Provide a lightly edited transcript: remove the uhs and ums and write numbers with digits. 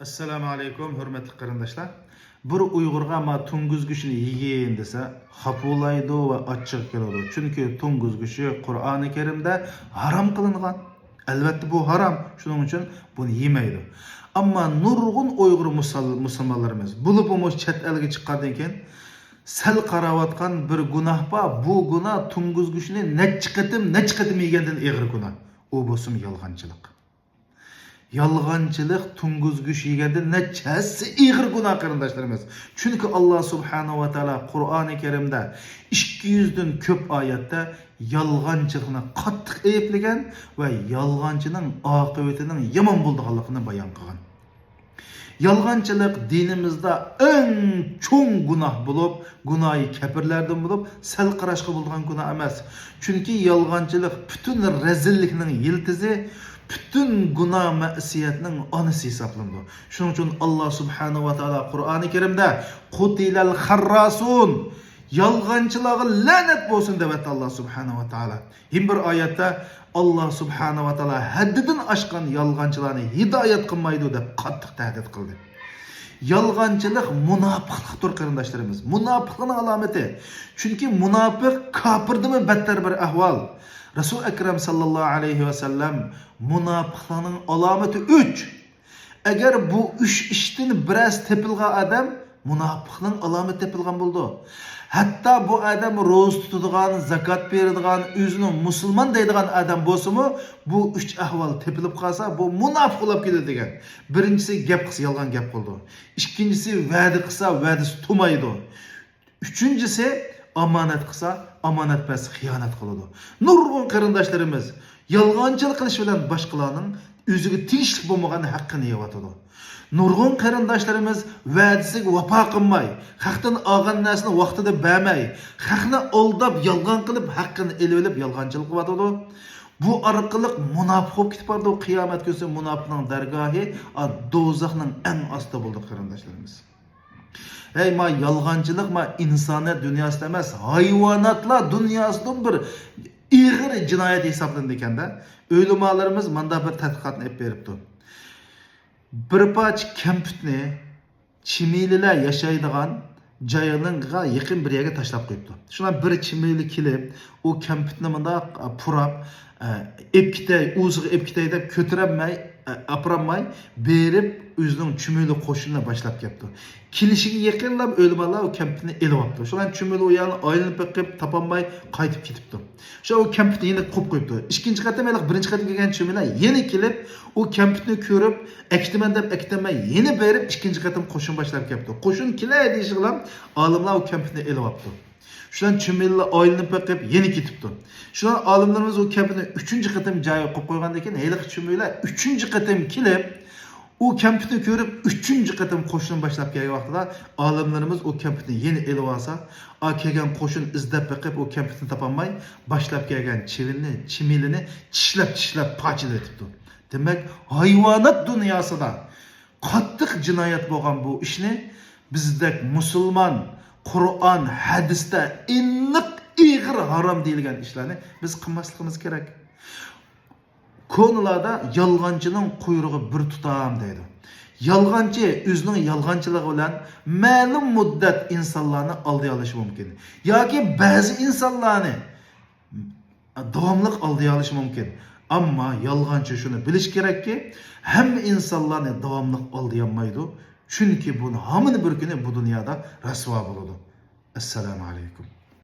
Assalamu alaykum, hürmetli qarindoshlar. Bir Uyg'urga ma tunguzgushni yeyin desa, xapulaydi va achchiq keladi. Chunki tunguzgushi Qur'oni Karimda harom qilingan. Albatta bu harom, shuning uchun buni yemaydi. Ammo nurg'un Uyg'ur musulmonlarimiz bo'lib chet elga chiqqandan keyin sal qarayotgan bir gunoh bor. Bu gunoh tunguzgushni necha qatim yegandan og'ir gunoh. U bo'lsin yolg'onchilik. Yalğancılık tunguzguş yegende neçesi ig'ir günah qarindoshlarimiz. Çünkü Allah subhanahu wa ta'ala Qur'oni Karimda 200'den ko'p oyatda yalğancılıkni qattiq ayıplagan va yalğancının aqibatining yomon bo'lganligini bayon qilgan. Yalğancılık dinimizde en çoğun günah bulup, günahı kefirlerden bulup, sel qarashqa bo'lgan günah emas. Çünkü yalğancılık bütün rezillikning yiltizi, bütün günah ma'siyatning onasi hisoblanadi. Shuning uchun Allah subhanahu wa ta'ala Qur'oni Karimda qutilal kharrasun yalğancılığa lanet bo'lsin deb aytdi Allah subhanahu wa ta'ala. Hem bir oyatda Allah subhanahu wa ta'ala haddidan oshgan yalğancılarni hidoyat qilmaydi deb qattiq tahdid qildi. Yalğancılık munofiqlikdir qarindoshlarimiz. Munofiqning alomati. Chunki munofiq kofirdan battar bir ahvol. Resul Ekrem sallallahu aleyhi ve sellem munofiqlarning alomati 3. Eğer bu 3 ishdan biraz tepilgan adam munofiqning alomati tepilgan bo'ldi. Hatta bu adam ro'za tutadigan, zakat beradigan, o'zini musulmon deydigan adam bo'lsa-mu, bu 3 ahvol tepilib qolsa, bu munofiq bo'lib keladi degan. Birinchisi gap qilsa yolg'on gap qildi. Ikkinchisi va'da qilsa va'dasi tumaydi. Üçüncüsü amanat qilsa amanatpaz xiyonat qiladi. Nurg'un qarindoshlarimiz yolg'onchilik qilish bilan boshqalarning o'ziga tegishli bo'lmagan haqqini yeyotadi. Nurg'un qarindoshlarimiz va'dasiga vafo qilmay, haqdan olgan narsani vaqtida bermay, haqni aldab yolg'on qilib haqqini elib yolg'onchilik qiladi. Bu orqali munofiq bo'lib ketib bordi. Qiyomat kuni munofiqning dargohi do'zaxning eng osti bo'ldi qarindoshlarimiz. Hey ma yalğancılık ma insaniyat dünyasında emas, hayvanatlar dünyasının bir ig'ir jinoyat hisoblanadi ekanda. O'limalarimiz manda bir tadqiqotni olib beribdi. Bir poch kamputni chimiylilar yashaydigan joyiga yaqin bir yerga tashlab qo'yibdi. Shuna bir chimiyli kelib, u kamputni manda purab, epkitay, o'ziga epkitay deb ko'tarmay, apramay berib o'zining chumuli qo'shinini boshlab ketdi. Kelishiga yaqinlab o'lmalar u kamputni elib olibdi. Shular chumuli u yerni aylanib qilib topolmay qaytib ketibdi. Shu u kamputni yana qo'yib qo'yibdi. Ikkinchi qatam aniq birinchi qatam kelgan chumuli yana kelib u kamputni ko'rib, aktiman deb aktamay yana berib ikkinchi qatam qo'shin boshlab ketdi. Qo'shin kelay deyishi bilan olimlar u kamputni elib olibdi. Şulan çümeliler aylanıp bakıp yeni gitipti. Şulan alimlerimiz o kampütni 3. qatam joyiga qo'yib qo'ygandan keyin heyliq chümeliler 3. qatam kelib o kampütni ko'rib 3. qatam qo'shin boshlab kelgan vaqtida alimlerimiz o kampütni yeni elib olsa, kelgan qo'shin izlab bakıp o kampütni topolmay boshlab kelgan chimilini tishlab parchalab etibdi. Demak, hayvonot dunyosida qattiq jinoyat bo'lgan bu ishni bizdek musulmon Kur'an, hadiste iniq ig'ir haram deyilgan ishlarni biz qilmasligimiz kerak. Konularda yalğancının quyruğu bir tutam deydi. Yalğancı o'zining yalğancıligi bilan ma'lum muddat insonlarni alday olishi mumkin. Yoki ba'zi insonlarni davomli alday olishi mumkin. Ammo yalğancı shuni bilish kerakki, hamma insonlarni davomli alday olmaydi. Çünkü bunu hamını bir günü bu dünyada rasva buludu. Esselamu aleyküm.